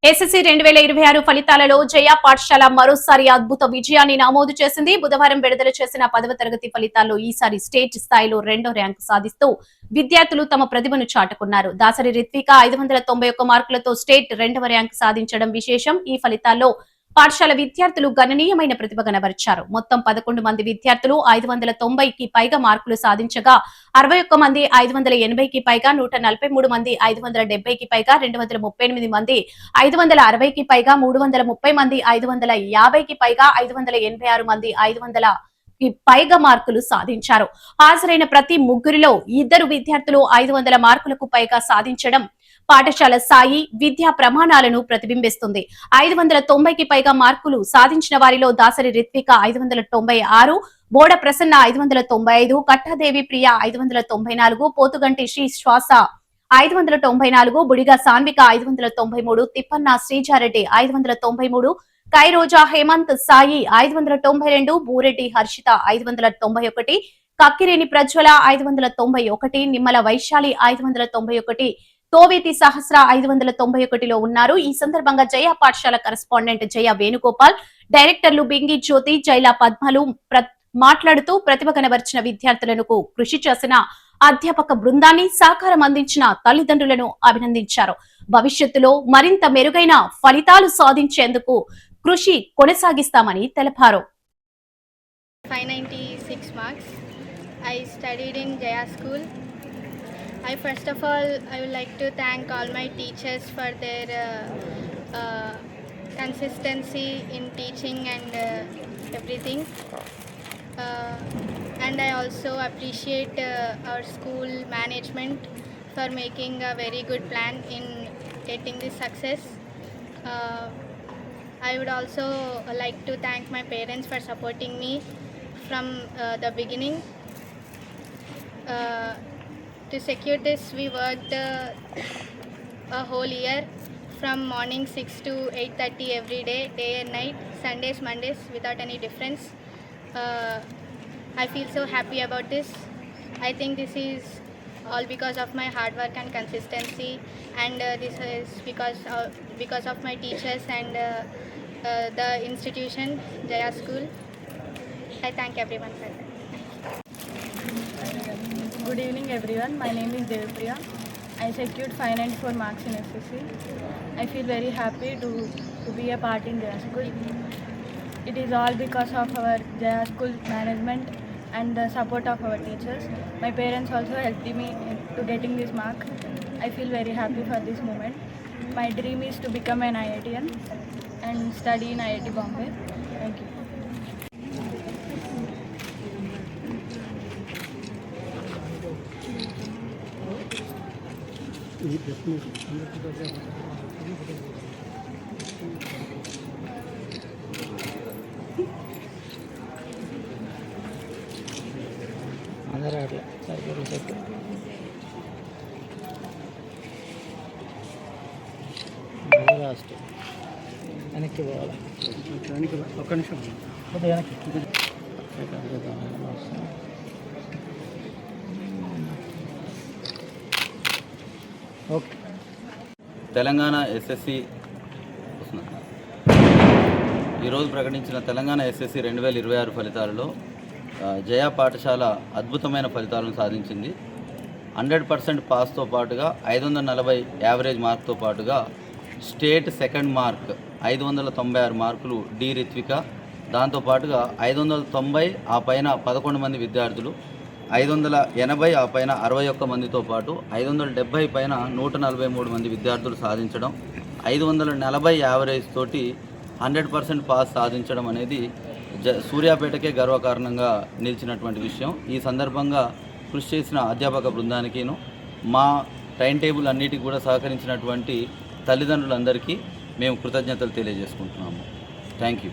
SSC 2026 ఫలితాలలో జయ పాఠశాల మరోసారి అద్భుత విజయాన్ని నమోదు చేసింది. బుధవారం విడుదల చేసిన 10వ తరగతి ఫలితాల్లో ఈసారి స్టేట్ స్థాయిలో 2వ ర్యాంకు సాధిస్తూ విద్యార్థులు తమ ప్రతిభను చాటుకున్నారు. దాసరి రిత్విక 591 మార్కులతో స్టేట్ 2వ ర్యాంకు సాధించడం విశేషం. ఈ ఫలితాల్లో పాఠశాల విద్యార్థులు గణనీయమైన ప్రతిభ కనబరిచారు. మొత్తం 11 మంది విద్యార్థులు 590కి పైగా మార్కులు సాధించగా 61 మంది 580కి పైగా, 143 మంది 570కి పైగా, 238 మంది 560కి పైగా, 330 మంది 550కి పైగా, 586 మంది 500కి పైగా మార్కులు సాధించారు. హాజరైన ప్రతి ముగ్గురిలో 2 విద్యార్థులు 500 మార్కులకు పైగా సాధించడం పాఠశాల స్థాయి విద్యా ప్రమాణాలను ప్రతిబింబిస్తుంది. 590కి పైగా మార్కులు సాధించిన వారిలో దాసరి రిత్విక 596, బోడ ప్రసన్న 595, కట్టాదేవి ప్రియ 594, పోతుగంటి శ్రీ శ్వాస 594, బుడిగా సాన్విక 593, తిప్పన్న శ్రీజారెడ్డి 593, కైరోజా హేమంత్ సాయి 592, బూరెడ్డి హర్షిత 591, కక్కిరేని ప్రజ్వల 591, నిమ్మల వైశాలి 591, తోవేతి సహస్ర 591లో ఉన్నారు. ఈ సందర్భంగా జయ పాఠశాల కరెస్పాండెంట్ జయ వేణుగోపాల్, డైరెక్టర్లు బింగి జ్యోతి, జైల పద్మలు మాట్లాడుతూ ప్రతిభ కనబర్చిన విద్యార్థులకు కృషి చేసిన అధ్యాపక బృందాన్ని, సహకారం అందించిన తల్లిదండ్రులను అభినందించారు. భవిష్యత్తులో మరింత మెరుగైన ఫలితాలు సాధించేందుకు కృషి కొనసాగిస్తామని తెలిపారు. 596 marks. I studied in Jaya School. First of all, I would like to thank all my teachers for their consistency in teaching and everything. And I also appreciate our school management for making a very good plan in getting this success. I would also like to thank my parents for supporting me from the beginning. To secure this, we worked a whole year from morning 6 to 8:30 every day, day and night, Sundays, Mondays, without any difference. I feel so happy about this. I think this is all because of my hard work and consistency, and this is because of my teachers and the institution, Jaya School. I thank everyone for that. Good evening everyone, my name is Devipriya. I secured 594 marks in SSC. I feel very happy to be a part in Jaya School. It is all because of our Jaya School management and the support of our teachers. My parents also helped me to getting this mark. I feel very happy for this moment. My dream is to become an IITian and study in IIT Bombay. Thank you. వెనక్కి పోవాలి, ఒక్క నిమిషం వెనక్కి. Okay. Telangana SSC ఈరోజు ప్రకటించిన Telangana SSC 2026 ఫలితాలలో జయ పాఠశాల అద్భుతమైన ఫలితాలను సాధించింది. 100% పాస్తో పాటుగా 540 యావరేజ్ మార్క్తో పాటుగా స్టేట్ సెకండ్ మార్క్ 596 మార్కులు డి రిత్విక, దాంతోపాటుగా 590 ఆ పైన 11 మంది విద్యార్థులు, 580 ఆ పైన 61 మందితో పాటు 570 పైన 143 మంది విద్యార్థులు సాధించడం, 540 యావరేజ్ తోటి 100% పాస్ సాధించడం అనేది సూర్యాపేటకే గర్వకారణంగా నిలిచినటువంటి విషయం. ఈ సందర్భంగా కృషి చేసిన అధ్యాపక బృందానికిను, మా టైం టేబుల్ అన్నిటికీ కూడా సహకరించినటువంటి తల్లిదండ్రులందరికీ మేము కృతజ్ఞతలు తెలియజేసుకుంటున్నాము. Thank you.